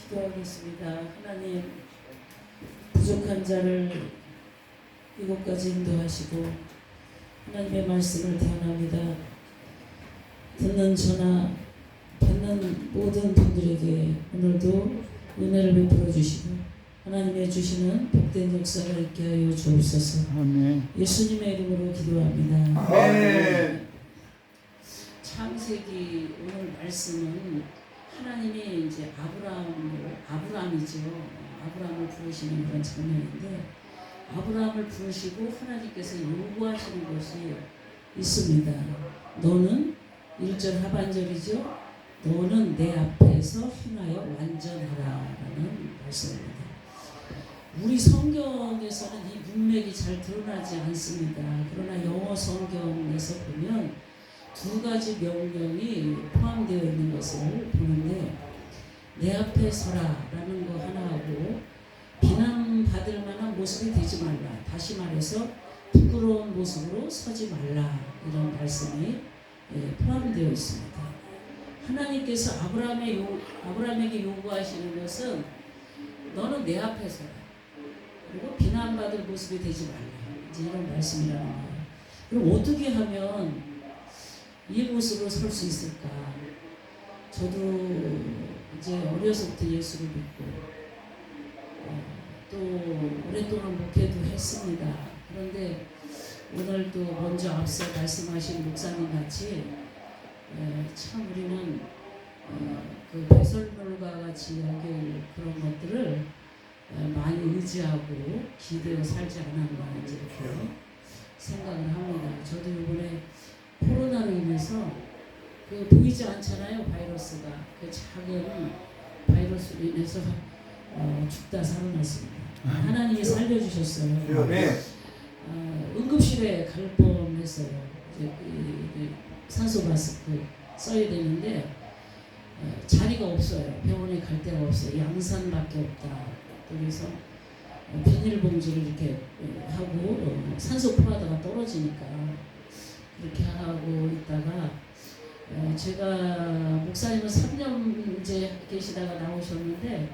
기도하겠습니다. 하나님, 부족한 자를 이곳까지 인도하시고 하나님의 말씀을 대언합니다. 듣는 저나 뵙는 모든 분들에게 오늘도 은혜를 베풀어 주시고 하나님의 주시는 복된 역사가 있게 하여 주옵소서. 아멘. 예수님의 이름으로 기도합니다. 아멘. 창세기 오늘 말씀은 하나님이 이제 아브라함이죠. 아브라함을 부르시는 그런 장면인데 아브라함을 부르시고 하나님께서 요구하시는 것이 있습니다. 너는 1절 하반절이죠. 너는 내 앞에서 행하여 완전하라라는 말씀입니다. 우리 성경에서는 이 문맥이 잘 드러나지 않습니다. 그러나 영어 성경에서 보면 두 가지 명령이 포함되어 있는 것을 보는데 내 앞에 서라라는 거 하나하고 비난받을 만한 모습이 되지 말라. 다시 말해서 부끄러운 모습으로 서지 말라. 이런 말씀이 포함되어 있습니다. 하나님께서 아브라함에게 요구하시는 것은 너는 내 앞에 서라. 그리고 비난받을 모습이 되지 말라. 이제 이런 말씀이라는 거예요. 그럼 어떻게 하면 이 모습으로 설 수 있을까? 저도 이제 어려서부터 예수를 믿고 또 오랫동안 목회도 했습니다. 그런데 오늘도 먼저 앞서 말씀하신 목사님 같이 참 우리는 그 배설물과 같이 여길 그런 것들을 많이 의지하고 기대어 살지 않았나 이제 이렇게 생각을 합니다. 저도 이번에 코로나로 인해서 그 보이지 않잖아요. 바이러스가 그 작은 바이러스로 인해서 죽다 살아났습니다. 하나님이 살려주셨어요. 응급실에 갈 뻔했어요. 이제 산소 마스크 써야 되는데 자리가 없어요. 병원에 갈 데가 없어요. 양산밖에 없다. 그래서 비닐봉지를 이렇게 하고 산소 포하다가 떨어지니까 그렇게 하고 있다가 제가 목사님은 3년 이제 계시다가 나오셨는데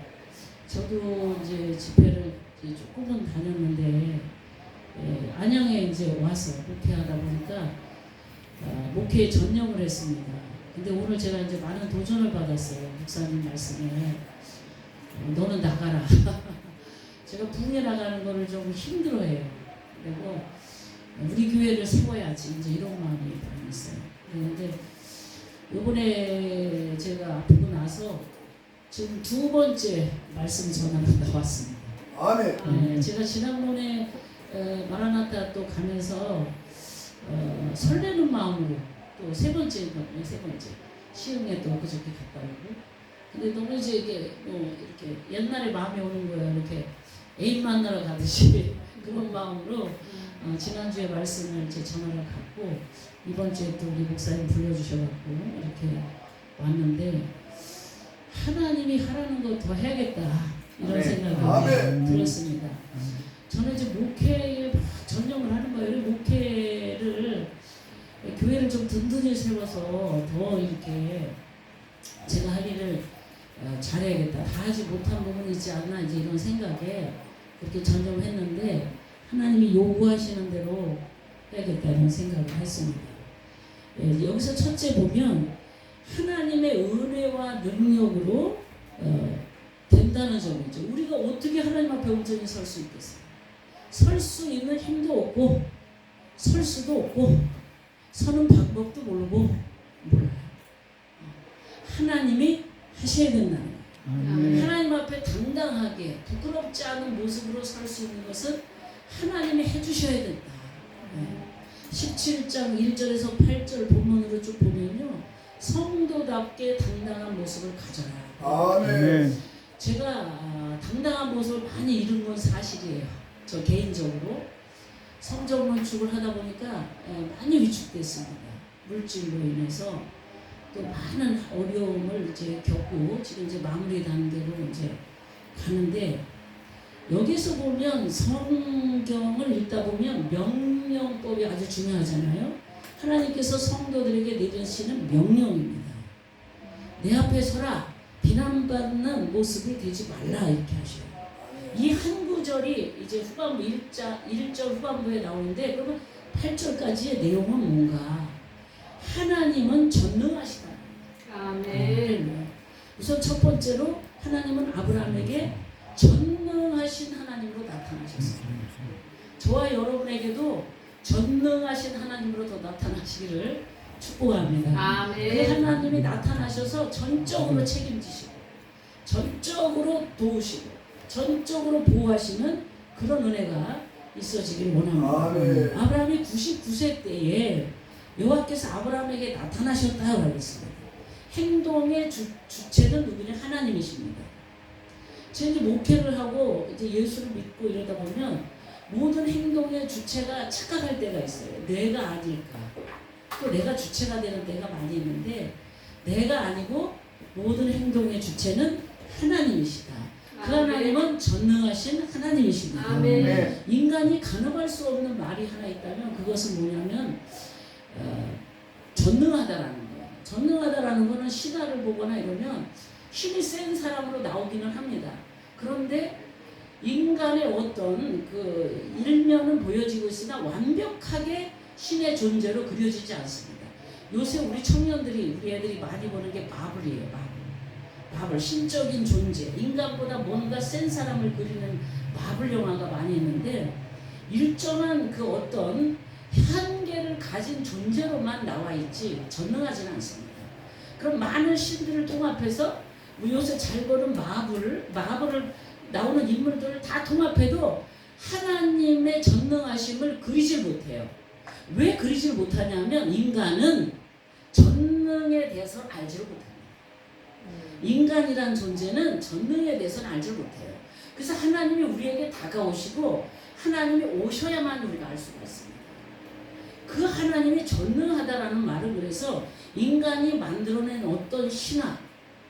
저도 이제 집회를 이제 조금은 다녔는데 안양에 이제 와서 목회하다 보니까 목회에 전념을 했습니다. 근데 오늘 제가 이제 많은 도전을 받았어요. 목사님 말씀에 너는 나가라. 제가 부흥에 나가는 거를 좀 힘들어해요. 그리고 우리 교회를 세워야지 이제 이런 마음이 많이 있어요. 그런데 이번에 제가 아프고 나서 지금 두 번째 말씀 전화가 나왔습니다. 아멘. 제가 지난번에 마라나타 또 가면서 설레는 마음으로 또 세 번째 시흥에 또 그저께 갔다 오고 근데 너무 이제 이게 뭐 이렇게 옛날에 마음이 오는 거예요. 이렇게 애인 만나러 가듯이 그런 마음으로 지난주에 말씀을 이제 전화를 갖고 이번 주에 또 우리 목사님 불러주셔갖고 이렇게 왔는데 하나님이 하라는 거 더 해야겠다 이런 생각이 들었습니다. 저는 이제 목회에 전념을 하는 거예요. 목회를 교회를 좀 든든히 세워서 더 이렇게 제가 할 일을 잘해야겠다. 다 하지 못한 부분이 있지 않나 이제 이런 생각에 그렇게 전념했는데 하나님이 요구하시는 대로 해야겠다는 생각을 했습니다. 여기서 첫째 보면 하나님의 은혜와 능력으로 된다는 점이죠. 우리가 어떻게 하나님 앞에 온전히 설 수 있겠어요? 설 수 있는 힘도 없고 설 수도 없고 서는 방법도 모르고 몰라요. 하나님이 하셔야 된다는 거예요. 하나님 앞에 당당하게 부끄럽지 않은 모습으로 설 수 있는 것은 하나님이 해주셔야 된다. 17장 1절에서 8절 본문으로 쭉 보면요. 성도답게 당당한 모습을 가져라. 아멘. 제가 당당한 모습을 많이 잃은 건 사실이에요. 저 개인적으로. 성적 논축을 하다 보니까 많이 위축됐습니다. 물질로 인해서 또 많은 어려움을 이제 겪고 지금 이제 마무리 단계로 이제 가는데 여기서 보면 성경을 읽다 보면 명령법이 아주 중요하잖아요. 하나님께서 성도들에게 내리시는 명령입니다. 내 앞에 서라. 비난받는 모습이 되지 말라 이렇게 하셔요. 이 한 구절이 이제 후반부 1절 후반부에 나오는데 그러면 8절까지의 내용은 뭔가 하나님은 전능하시다. 아멘. 우선 첫 번째로 하나님은 아브라함에게 전능하신 하나님으로 나타나셨어요. 저와 여러분에게도 전능하신 하나님으로 더 나타나시기를 축복합니다. 그 아멘. 하나님이 나타나셔서 전적으로 책임지시고 전적으로 도우시고 전적으로 보호하시는 그런 은혜가 있어지길 원합니다. 아멘. 아브라함이 99세 때에 여호와께서 아브라함에게 나타나셨다고 하겠습니다. 행동의 주체는 누구냐? 하나님이십니다. 제가 이제 목회를 하고 이제 예수를 믿고 이러다 보면 모든 행동의 주체가 착각할 때가 있어요. 내가 아닐까? 또 내가 주체가 되는 때가 많이 있는데 내가 아니고 모든 행동의 주체는 하나님이시다. 그 하나님은 전능하신 하나님이십니다. 아멘. 네. 인간이 가늠할 수 없는 말이 하나 있다면 그것은 뭐냐면 전능하다라는 거예요. 전능하다라는 거는 신화를 보거나 이러면 힘이 센 사람으로 나오기는 합니다. 그런데 인간의 어떤 그 일면은 보여지고 있으나 완벽하게 신의 존재로 그려지지 않습니다. 요새 우리 청년들이 우리 애들이 많이 보는 게 마블이에요. 마블 신적인 존재, 인간보다 뭔가 센 사람을 그리는 마블 영화가 많이 있는데 일정한 그 어떤 한계를 가진 존재로만 나와 있지 전능하지는 않습니다. 그럼 많은 신들을 통합해서 요새 잘 보는 마블을 나오는 인물들을 다 통합해도 하나님의 전능하심을 그리질 못해요. 왜 그리질 못하냐면 인간은 전능에 대해서 알지를 못합니다. 인간이란 존재는 전능에 대해서는 알지를 못해요. 그래서 하나님이 우리에게 다가오시고 하나님이 오셔야만 우리가 알 수가 있습니다. 그 하나님이 전능하다라는 말은 그래서 인간이 만들어낸 어떤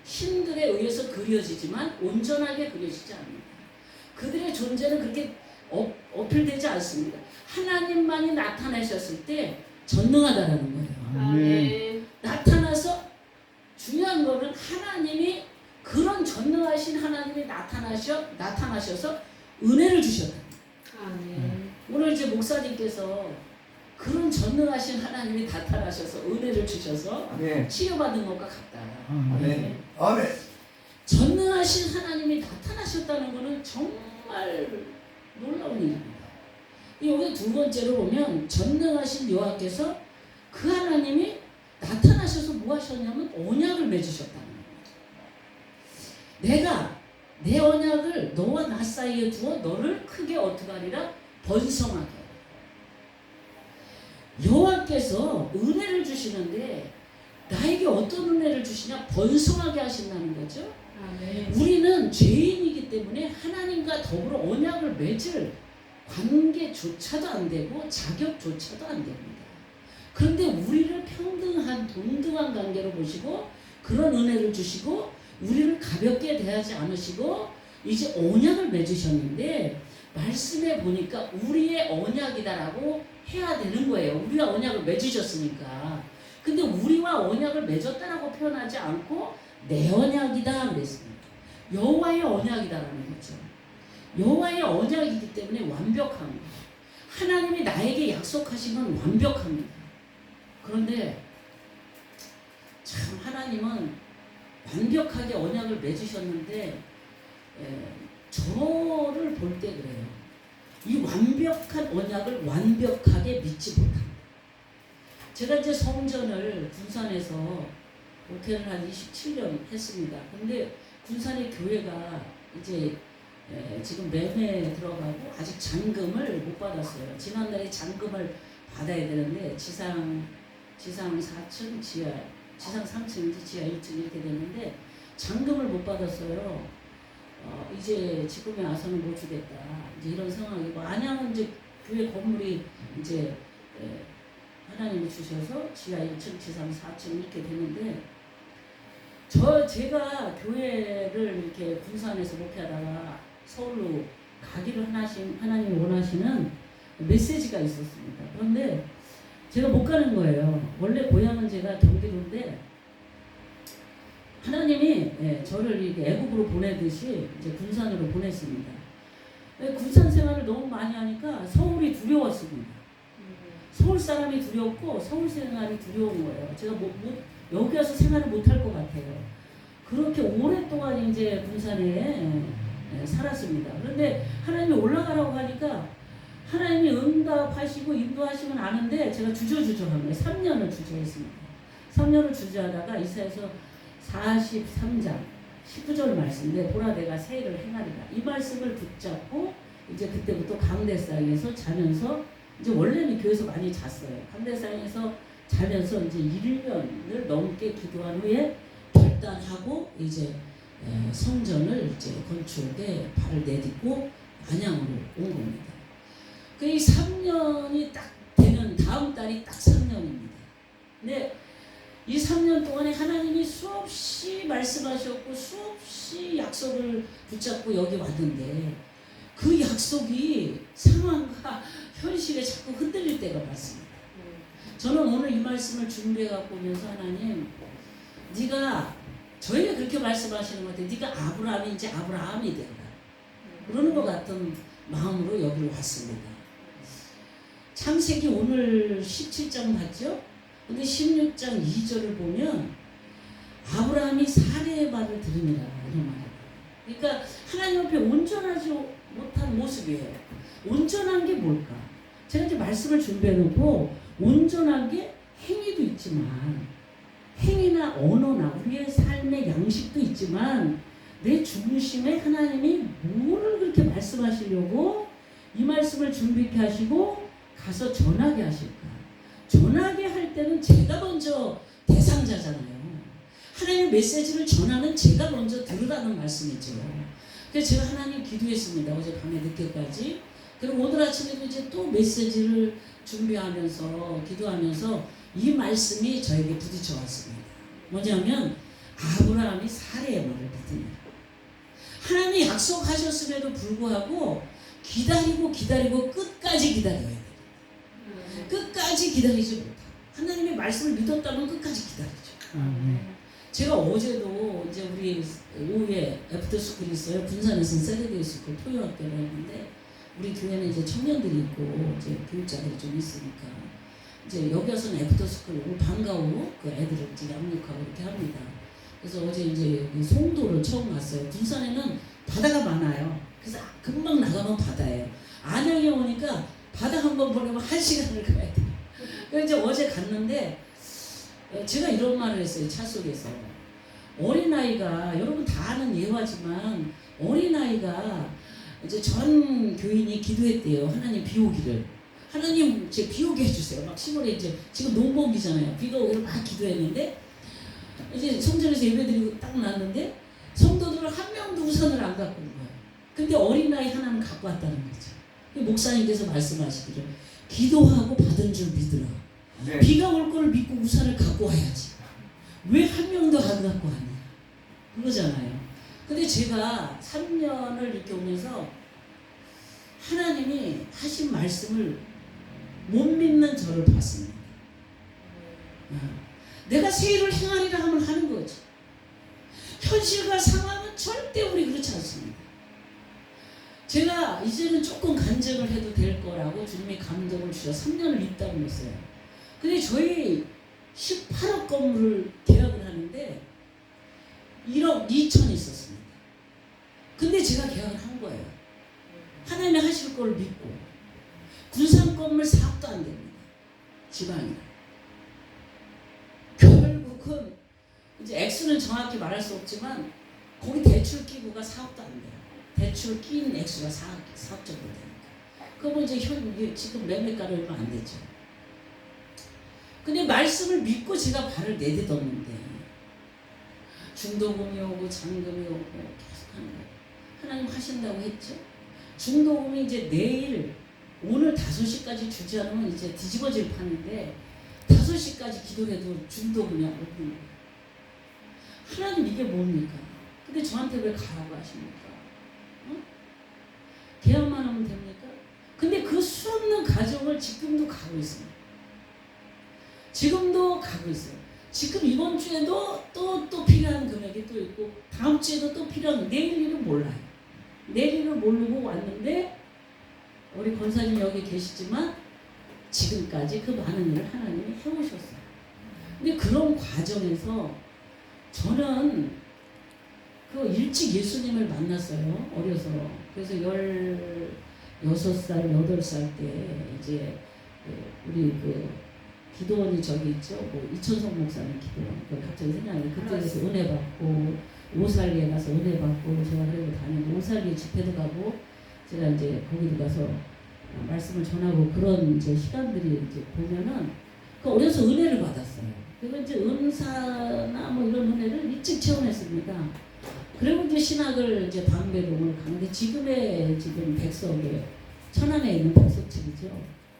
신들에 의해서 그려지지만 온전하게 그려지지 않습니다. 그들의 존재는 그렇게 어필되지 않습니다. 하나님만이 나타나셨을 때 전능하다라는 거예요. 아멘. 나타나서 중요한 거는 하나님이 그런 전능하신 하나님이 나타나셔서 은혜를 주셨다. 아멘. 오늘 이제 목사님께서 그런 전능하신 하나님이 나타나셔서 은혜를 주셔서 네. 치유받은 것과 같다. 아멘. 아멘. 전능하신 하나님이 나타나셨다는 것은 정말 놀라운 일입니다. 여기 두 번째로 보면 전능하신 여호와께서 그 하나님이 나타나셔서 뭐 하셨냐면 언약을 맺으셨다는 겁니다. 내가 내 언약을 너와 나 사이에 두어 너를 크게 어떻게 하리라? 번성하게. 여호와께서 은혜를 주시는데 나에게 어떤 은혜를 주시냐? 번성하게 하신다는 거죠. 아멘. 우리는 죄인이기 때문에 하나님과 더불어 언약을 맺을 관계조차도 안 되고 자격조차도 안 됩니다. 그런데 우리를 평등한 동등한 관계로 보시고 그런 은혜를 주시고 우리를 가볍게 대하지 않으시고 이제 언약을 맺으셨는데 말씀에 보니까 우리의 언약이다라고 해야 되는 거예요. 우리가 언약을 맺으셨으니까. 근데 우리와 언약을 맺었다라고 표현하지 않고 내 언약이다 그랬습니다. 여호와의 언약이다라는 거죠. 여호와의 언약이기 때문에 완벽한 거예요. 하나님이 나에게 약속하신 건 완벽합니다. 그런데 참 하나님은 완벽하게 언약을 맺으셨는데 저를 볼 때 그래요. 이 완벽한 언약을 완벽하게 믿지 못합니다. 제가 이제 성전을 군산에서 목회를 한 27년 했습니다. 근데 군산의 교회가 이제 지금 매매에 들어가고 아직 잔금을 못 받았어요. 지난달에 잔금을 받아야 되는데 지상 4층, 지상 3층인지 지하 1층 이렇게 됐는데 잔금을 못 받았어요. 이제 지금에 와서는 못 주겠다. 이제 이런 상황이고 안양은 이제 교회 건물이 이제 하나님이 주셔서 지하 1층, 지상 4층 이렇게 되는데 제가 교회를 이렇게 군산에서 목회하다가 서울로 가기를 하나님이 원하시는 메시지가 있었습니다. 그런데 제가 못 가는 거예요. 원래 고향은 제가 경기도인데 하나님이 저를 이렇게 애국으로 보내듯이 이제 군산으로 보냈습니다. 군산 생활을 너무 많이 하니까 서울이 두려웠습니다. 서울 사람이 두렵고 서울 생활이 두려운 거예요. 제가 여기 와서 생활을 못할 것 같아요. 그렇게 오랫동안 이제 군산에 살았습니다. 그런데 하나님이 올라가라고 하니까 하나님이 응답하시고 인도하시면 아는데 제가 주저주저한 거예요. 3년을 주저했습니다. 3년을 주저하다가 이사야서 43장 19절 말씀인데 보라 내가 새 일을 행하리라. 이 말씀을 붙잡고 이제 그때부터 강대상에서 자면서 이제 원래는 교회에서 많이 잤어요. 강대상에서 자면서 이제 1년을 넘게 기도한 후에 결단하고 이제 성전을 이제 건축에 발을 내딛고 안양으로 온 겁니다. 그 이 3년이 딱 되는 다음 달이 딱 3년입니다. 근데 이 3년 동안에 하나님이 수없이 말씀하셨고 수없이 약속을 붙잡고 여기 왔는데 그 약속이 상황과 현실에 자꾸 흔들릴 때가 많습니다. 저는 오늘 이 말씀을 준비해 갖고 오면서 하나님 네가 저에게 그렇게 말씀하시는 것 같아요. 네가 아브라함인지 아브라함이 되라. 그러는 것 같은 마음으로 여기로 왔습니다. 창세기 오늘 17장 봤죠? 근데 16장 2절을 보면 아브라함이 사례의 말을 들으니라 이런 말이에요. 그러니까 하나님 앞에 온전하지 못한 모습이에요. 온전한 게 뭘까? 제가 이제 말씀을 준비해 놓고 온전한 게 행위도 있지만 행위나 언어나 우리의 삶의 양식도 있지만 내 중심에 하나님이 뭐를 그렇게 말씀하시려고 이 말씀을 준비케 하시고 가서 전하게 하실까? 전하게 할 때는 제가 먼저 대상자잖아요. 하나님의 메시지를 전하는 제가 먼저 들으라는 말씀이죠. 그래서 제가 하나님 기도했습니다. 어제 밤에 늦게까지. 그리고 오늘 아침에도 이제 또 메시지를 준비하면서 기도하면서 이 말씀이 저에게 부딪혀 왔습니다. 뭐냐면 아브라함이 사례의 말을 믿으니라. 하나님이 약속하셨음에도 불구하고 기다리고 끝까지 기다려야 돼요. 끝까지 기다리지 못하고 하나님의 말씀을 믿었다면 끝까지 기다리죠. 제가 어제도 이제 우리 오후에 애프터스쿨이 있어요. 군산에서는 세레데이 스쿨 토요학교를 했는데 우리 교회는 이제 청년들이 있고 이제 교육자들이 좀 있으니까 이제 여기 와서는 애프터스쿨 방과후 그 애들을 이제 양육하고 이렇게 합니다. 그래서 어제 이제 송도를 처음 갔어요. 군산에는 바다가 많아요. 그래서 금방 나가면 바다예요. 안양에 오니까 바다 한번 보려면 1시간을 가야 돼요. 그래서 이제 어제 갔는데 제가 이런 말을 했어요. 차 속에서. 어린아이가 여러분 다 아는 예화지만 어린아이가 이제 전 교인이 기도했대요. 하나님 비 오기를. 하나님 제 비 오게 해주세요. 막 10월에 이제 지금 농번기잖아요. 비가 오기를 막 기도했는데 이제 성전에서 예배드리고 딱 났는데 성도들은 한 명도 우산을 안 갖고 온 거예요. 근데 어린아이 하나는 갖고 왔다는 거죠. 목사님께서 말씀하시기를 기도하고 받은 줄 믿으라. 네. 비가 올 거를 믿고 우산을 갖고 와야지. 왜 한 명도 안 갖고 왔냐. 그거잖아요. 근데 제가 3년을 이렇게 오면서 하나님이 하신 말씀을 못 믿는 저를 봤습니다. 내가 새 일을 행하리라 하면 하는 거지. 현실과 상황은 절대 우리 그렇지 않습니다. 제가 이제는 조금 간증을 해도 될 거라고 주님이 감동을 주셔서 3년을 있다고 했어요. 근데 저희 18억 건물을 계약을 하는데 1억 2천 있었습니다. 근데 제가 계약을 한 거예요. 하나님이 하실 걸 믿고. 군산 건물 사업도 안 됩니다. 지방이라. 결국은 이제 액수는 정확히 말할 수 없지만 거기 대출 끼고가 사업도 안 돼요. 대출 끼인 액수가 4억 정도 되니까. 그러면 이제 지금 매매가를 얼마 안 되죠. 근데 말씀을 믿고 제가 발을 내딛었는데 중도금이 오고 잔금이 오고 계속 하는 거예요. 하나님 하신다고 했죠. 중도금이 이제 내일 오늘 5시까지 주지 않으면 이제 뒤집어질 판인데 5시까지 기도해도 중도금이 안 오는 거예요. 하나님 이게 뭡니까? 근데 저한테 왜 가라고 하십니까? 계약만 하면 됩니까? 근데 그 수없는 가정을 지금도 가고 있습니다. 지금도 가고 있어요. 지금 이번 주에도 또 필요한 금액이 있고 다음 주에도 또 필요한 내일 일은 몰라요. 내일 일을 모르고 왔는데 우리 권사님 여기 계시지만 지금까지 그 많은 일을 하나님이 해오셨어요. 근데 그런 과정에서 저는 그 일찍 예수님을 만났어요. 어려서. 그래서 16살, 8살 때 이제 우리 그 기도원이 저기 있죠. 뭐 이천성 목사님 기도원. 그 갑자기 생각나요. 그때에서 은혜 받고 오살리에 가서 은혜 받고 제가 그리고 다니고 오살리 집회도 가고 제가 이제 거기도 가서 말씀을 전하고 그런 이제 시간들이 이제 보면은 그 어려서 은혜를 받았어요. 그리고 이제 은사나 뭐 이런 은혜를 일찍 체험했습니다. 그리고 이제 신학을 이제 방배동을 가는데 지금의 지금 백석에 천안에 있는 백석집이죠.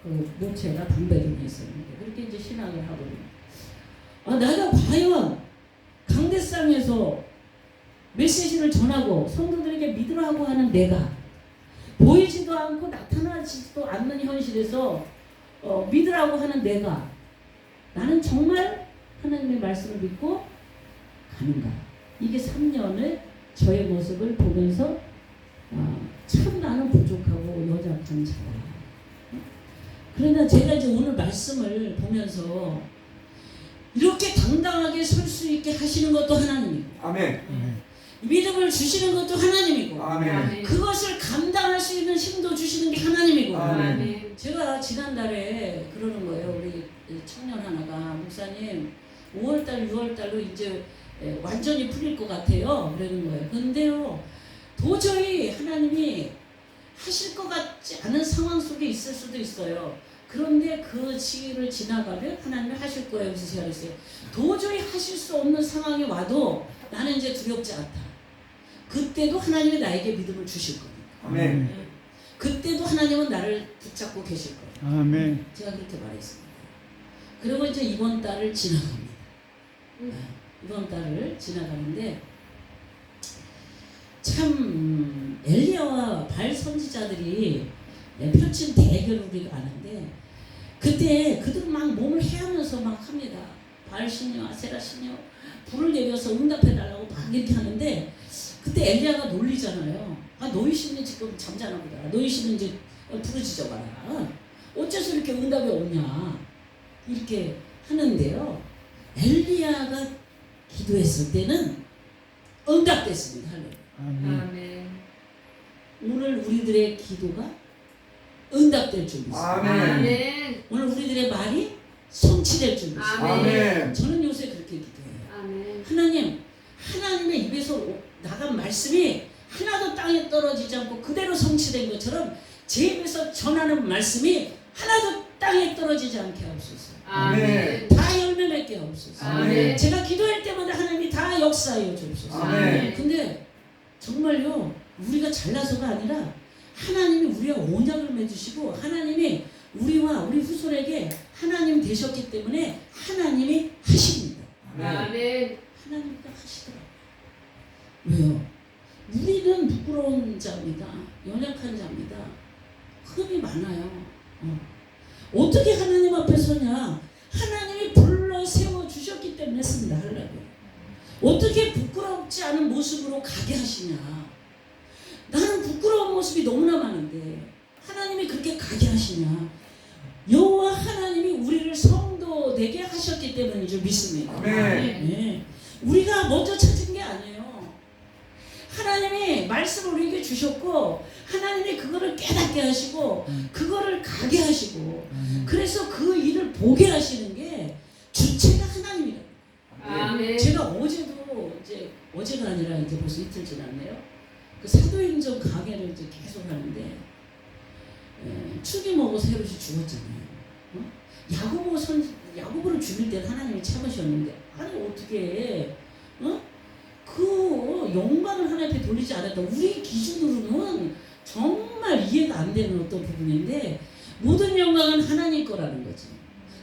그 모체가 방배동에 있었는데 그렇게 이제 신학을 하고 내가 과연 강대상에서 메시지를 전하고 성도들에게 믿으라고 하는 내가 보이지도 않고 나타나지도 않는 현실에서 믿으라고 하는 내가 나는 정말 하나님의 말씀을 믿고 가는가. 이게 3년을 저의 모습을 보면서 참 나는 부족하고 연약한 자다. 그러나 제가 이제 오늘 말씀을 보면서 이렇게 당당하게 설 수 있게 하시는 것도 하나님이고 아멘. 믿음을 주시는 것도 하나님이고 아멘. 그것을 감당할 수 있는 힘도 주시는 게 하나님이고 아멘. 제가 지난달에 그러는 거예요. 우리 청년 하나가 목사님 5월달 6월달로 이제 완전히 풀릴 것 같아요. 그러는 거예요. 근데요 도저히 하나님이 하실 것 같지 않은 상황 속에 있을 수도 있어요. 그런데 그 시기를 지나가면 하나님이 하실 거예요. 그래서 제가 그랬어요. 도저히 하실 수 없는 상황이 와도 나는 이제 두렵지 않다. 그때도 하나님이 나에게 믿음을 주실 겁니다. 아멘. 그때도 하나님은 나를 붙잡고 계실 거예요. 아멘. 제가 그렇게 말했습니다. 그리고 이제 이번 달을 지나갑니다. 이번 달을 지나가는데 참 엘리야와 바알 선지자들이 펼친 대결을 우리가 아는데 그때 그들은 막 몸을 헤하면서 막 합니다. 바알 신녀, 아세라 신녀 불을 내려서 응답해달라고 막 이렇게 하는데 그때 엘리야가 놀리잖아요. 너희 신이 지금 잠자나 보다. 너희 신은 이제 부르짖어 봐라. 어째서 이렇게 응답이 없냐. 이렇게 하는데요. 엘리야가 기도했을 때는 응답됐습니다. 아멘. 오늘 우리들의 기도가 응답될 줄 믿습니다. 아멘. 오늘 우리들의 말이 성취될 줄 믿습니다. 아멘. 저는 요새 그렇게 기도해요. 아멘. 하나님의 입에서 나간 말씀이 하나도 땅에 떨어지지 않고 그대로 성취된 것처럼 제 입에서 전하는 말씀이 하나도 땅에 떨어지지 않게 하옵소서. 아멘. 다 열매 맺게 하옵소서. 아멘. 제가 기도할 때마다 하나님이 다 역사하여 주옵소서. 아멘. 근데 정말요 우리가 잘나서가 아니라 하나님이 우리와 언약을 맺으시고 하나님이 우리와 우리 후손에게 하나님 되셨기 때문에 하나님이 하십니다. 아멘. 하나님도 하시더라고요. 왜요? 우리는 부끄러운 자입니다. 연약한 자입니다. 흠이 많아요. 어떻게 하나님 앞에 서냐? 하나님이 불러 세워 주셨기 때문에 씁니다. 하려고요. 어떻게 부끄럽지 않은 모습으로 가게 하시냐? 나는 부끄러운 모습이 너무나 많은데 하나님이 그렇게 가게 하시냐? 여호와 하나님이 우리를 성도 되게 하셨기 때문인 줄 믿습니다. 아멘. 네. 우리가 먼저 찾은 게 아니에요. 하나님이 말씀을 우리에게 주셨고 하나님이 그거를 깨닫게 하시고 그거를 가게 하시고 그래서 그 일을 보게 하시는 게 주체가 하나님이라고. 아멘. 제가 어제도 이제 어제가 아니라 이제 벌써 이틀 지났네요. 그 사도행전 강해를 이제 계속 하는데 축이 먹어 헤롯이 죽었잖아요. 야고보를 죽일 때는 하나님이 참으셨는데 아니 어떻게 그 영광을 하나님 앞에 돌리지 않았다. 우리 기준으로는 정말 이해가 안 되는 어떤 부분인데 모든 영광은 하나님 거라는 거지.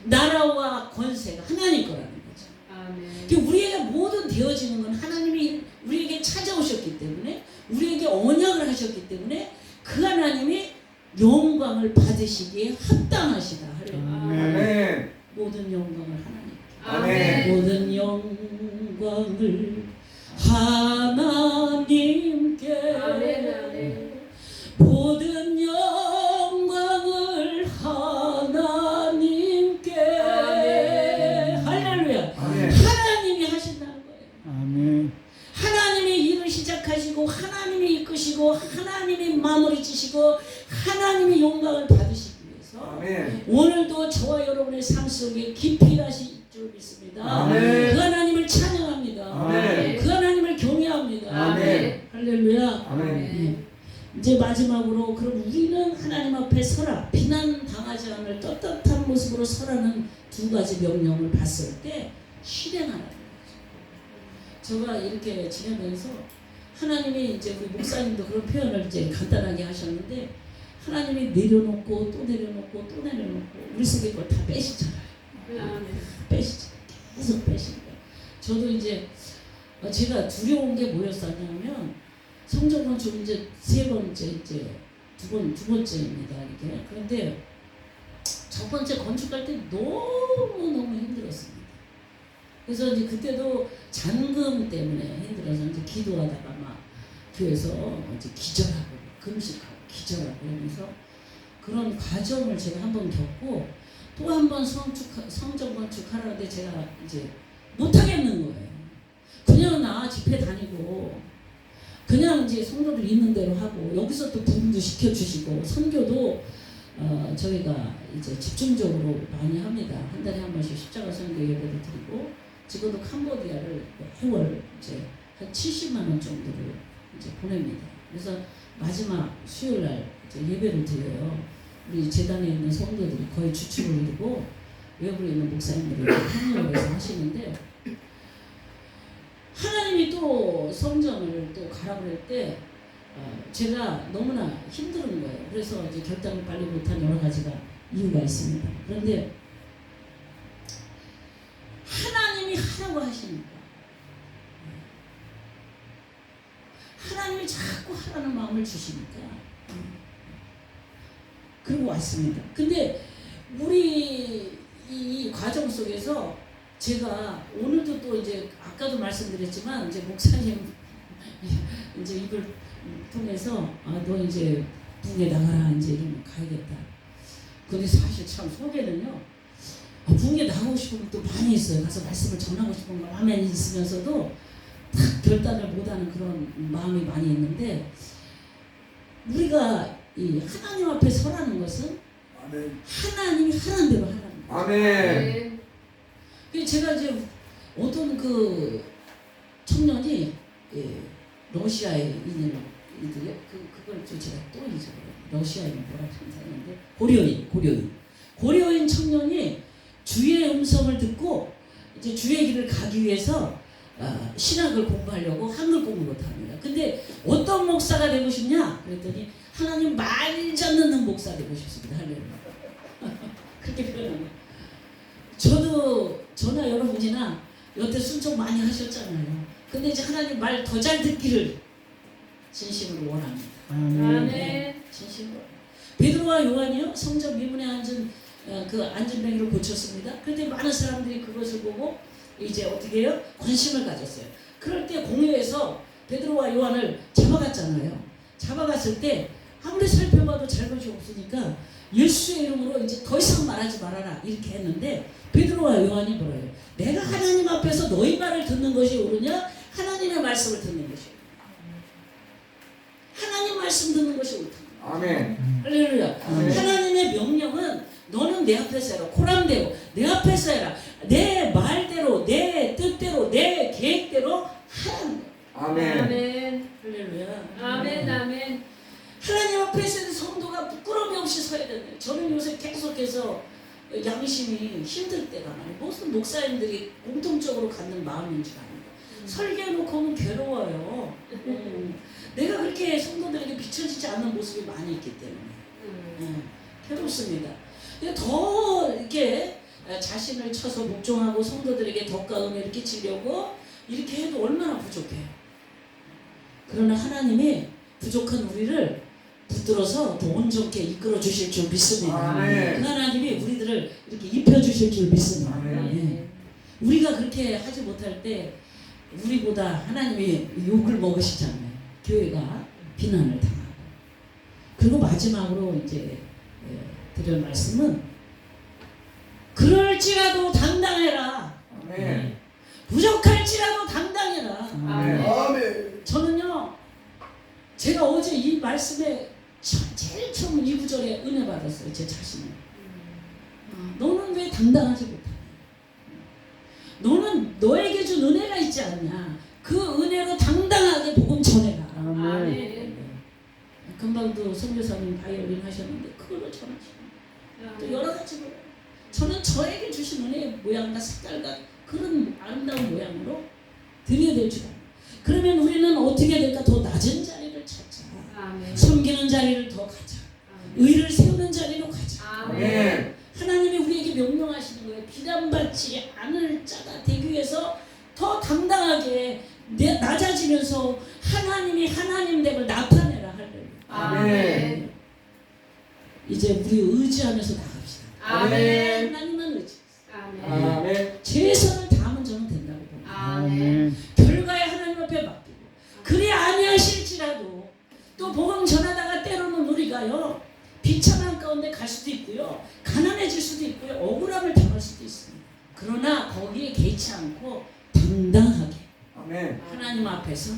나라와 권세가 하나님 거라는 거지. 아멘. 우리에게 모든 되어지는 건 하나님이 우리에게 찾아오셨기 때문에 우리에게 언약을 하셨기 때문에 그 하나님이 영광을 받으시기에 합당하시다. 아멘. 모든 영광을 하나님께. 아멘. 모든 영광을 하나님께 아멘, 아멘. 모든 영광을 하나님께 아멘. 할렐루야. 아멘. 하나님이 하신다는 거예요. 아멘. 하나님이 일을 시작하시고 하나님이 이끄시고 하나님이 마무리 지시고 하나님이 영광을 받으시기 위해서 아멘. 오늘도 저와 여러분의 삶 속에 깊이 가실 줄 믿습니다. 아멘. 그 하나님을 찬양합니다. 아멘. 그 하나님을 경외합니다. 아멘. 할렐루야. 아멘. 이제 마지막으로 그럼 우리는 하나님 앞에 서라, 비난 당하지 않을 떳떳한 모습으로 서라는 두 가지 명령을 봤을 때 실행하라는 거죠. 제가 이렇게 지내면서 하나님이 이제 우리 목사님도 그런 표현을 이제 간단하게 하셨는데 하나님이 내려놓고 또 내려놓고 또 내려놓고 우리 속에 걸 다 빼시잖아요. 아멘. 빼시잖아요. 계속 빼시니까 저도 이제 제가 두려운 게 뭐였었냐면 성전 건축 이제 세 번째 이제 두 번째입니다 이게. 그런데 첫 번째 건축할 때 너무 힘들었습니다. 그래서 이제 그때도 잔금 때문에 힘들어서 이제 기도하다가 막 교회에서 이제 기절하고 금식하고 기절하고 이러면서 그런 과정을 제가 한번 겪고 또 한 번 성전 건축하라는데 제가 이제 못하겠는 거예요. 그냥 나 집회 다니고 그냥 이제 성도들 있는 대로 하고 여기서 또 부흥도 시켜주시고 선교도 저희가 이제 집중적으로 많이 합니다. 한 달에 한 번씩 십자가 선교 예배를 드리고 지금도 캄보디아를 매월 이제 한 70만 원 정도를 이제 보냅니다. 그래서 마지막 수요일 날 이제 예배를 드려요. 우리 재단에 있는 성도들이 거의 주축을 이루고 외부에 있는 목사님들이 협력을 해서 하시는데 하나님이 또 성전을 또 가라고 할 때 제가 너무나 힘든 거예요. 그래서 이제 결단을 빨리 못한 여러 가지가 이유가 있습니다. 그런데 하나님이 하라고 하시니까 하나님이 자꾸 하라는 마음을 주시니까 그리고 왔습니다. 근데 우리 이 과정 속에서 제가 오늘도 또 이제 아까도 말씀드렸지만 이제 목사님 이제 입을 통해서 너 이제 북에 나가라 이제 이러면 가야겠다. 근데 사실 참 속에는요 북에 나가고 싶은 것도 많이 있어요. 가서 말씀을 전하고 싶은 마음에 있으면서도 딱 결단을 못하는 그런 마음이 많이 있는데 우리가 이 하나님 앞에 서라는 것은 아멘. 하나님이 하라는 대로 하라는 거예요. 아멘. 제가 이제 어떤 그 청년이 러시아에 있는 이들이 그걸 제가 또 잊어버려요. 러시아인은 뭐라고 생각하는데 고려인 청년이 주의 음성을 듣고 이제 주의 길을 가기 위해서 신학을 공부하려고 한글 공부를 합니다. 근데 어떤 목사가 되고 싶냐? 그랬더니 하나님 말 잘 듣는 목사 되고 싶습니다. 할렐루야. 그렇게 표현합니다. 저도 저나 여러분이나 여태 순종 많이 하셨잖아요. 근데 이제 하나님 말 더 잘 듣기를 진심으로 원합니다. 아멘. 진심으로. 베드로와 요한이요 성전 미문에 앉은 그 안전뱅이를 고쳤습니다. 그런데 많은 사람들이 그것을 보고 이제 어떻게 해요? 관심을 가졌어요. 그럴 때 공회에서 베드로와 요한을 잡아갔잖아요. 잡아갔을 때 아무리 살펴봐도 잘못이 없으니까 예수의 이름으로 이제 더 이상 말하지 말아라 이렇게 했는데 베드로와 요한이 뭐래요? 내가 하나님 앞에서 너희 말을 듣는 것이 옳으냐? 하나님의 말씀을 듣는 것이 옳으냐? 하나님 말씀 듣는 것이 옳다. 아멘. 할렐루야. 아멘. 하나님의 명령은 너는 내 앞에서 해라. 코람대로 내 앞에서 해라. 내 말대로 내 뜻대로 내 계획대로 하라는 거야. 아멘. 아멘. 할렐루야. 아멘. 아멘. 하나님 앞에서는 성도가 부끄러움이 없이 서야 되네. 저는 요새 계속해서 양심이 힘들 때가 많아요. 무슨 목사님들이 공통적으로 갖는 마음인 줄 아는 거. 설계해놓고 하면 괴로워요. 내가 그렇게 성도들에게 비춰지지 않는 모습이 많이 있기 때문에 괴롭습니다. 더 이렇게 자신을 쳐서 묵종하고 성도들에게 덕과 은혜를 끼치려고 이렇게 해도 얼마나 부족해요. 그러나 하나님이 부족한 우리를 붙들어서 더 온전케 이끌어 주실 줄 믿습니다. 아멘. 그 하나님이 우리들을 이렇게 입혀 주실 줄 믿습니다. 아멘. 예. 우리가 그렇게 하지 못할 때 우리보다 하나님이 욕을 먹으시잖아요. 교회가 비난을 당하고. 그리고 마지막으로 이제 드릴 말씀은 그럴지라도 당당해라. 아멘. 부족할지라도 당당해라. 아멘. 아멘. 저는요, 제가 어제 이 말씀에 제일 처음 이 구절에 은혜 받았어요. 제 자신을. 너는 왜 당당하지 못하냐? 너는 너에게 준 은혜가 있지 않냐? 그 은혜로 당당하게 복음 전해라. 아멘. 금방도 선교사님 바이올린 하셨는데 그걸로 전하시고 또 여러 가지로 저는 저에게 주신 은혜의 모양과 색깔과 그런 아름다운 모양으로 드려야 될 줄 알아요. 그러면 우리는 어떻게 될까? 더 낮은 자리를 찾자. 아멘. 섬기는 자리를 더 가자. 의를 세우는 자리로 가자. 아멘. 하나님이 우리에게 명령하시는 거예요. 비난받지 않을 자가 되기 위해서 더 당당하게 낮아지면서 하나님이 하나님됨을 나타내라. 할렐루야. 아멘. 이제 우리 의지하면서 나갑시다. 아멘. 하나님만 의지. 아멘. 아멘. 최선을 다하면 저는 된다고 봅니다. 아멘. 결과에 하나님 앞에 맡기고 그리 아니하실지라도 또 복음 전하다가 때로는 우리가요 비참한 가운데 갈 수도 있고요 가난해질 수도 있고요 억울함을 당할 수도 있습니다. 그러나 거기에 개의치 않고 당당하게 아멘. 하나님 앞에서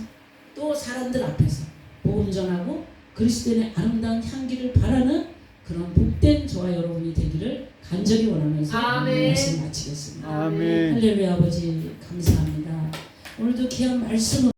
또 사람들 앞에서 복음 전하고 그리스도인의 아름다운 향기를 바라는 그런 복된 저와 여러분이 되기를 간절히 원하면서 아멘. 말씀 마치겠습니다. 아멘. 할렐루야. 아버지 감사합니다. 오늘도 귀한 말씀을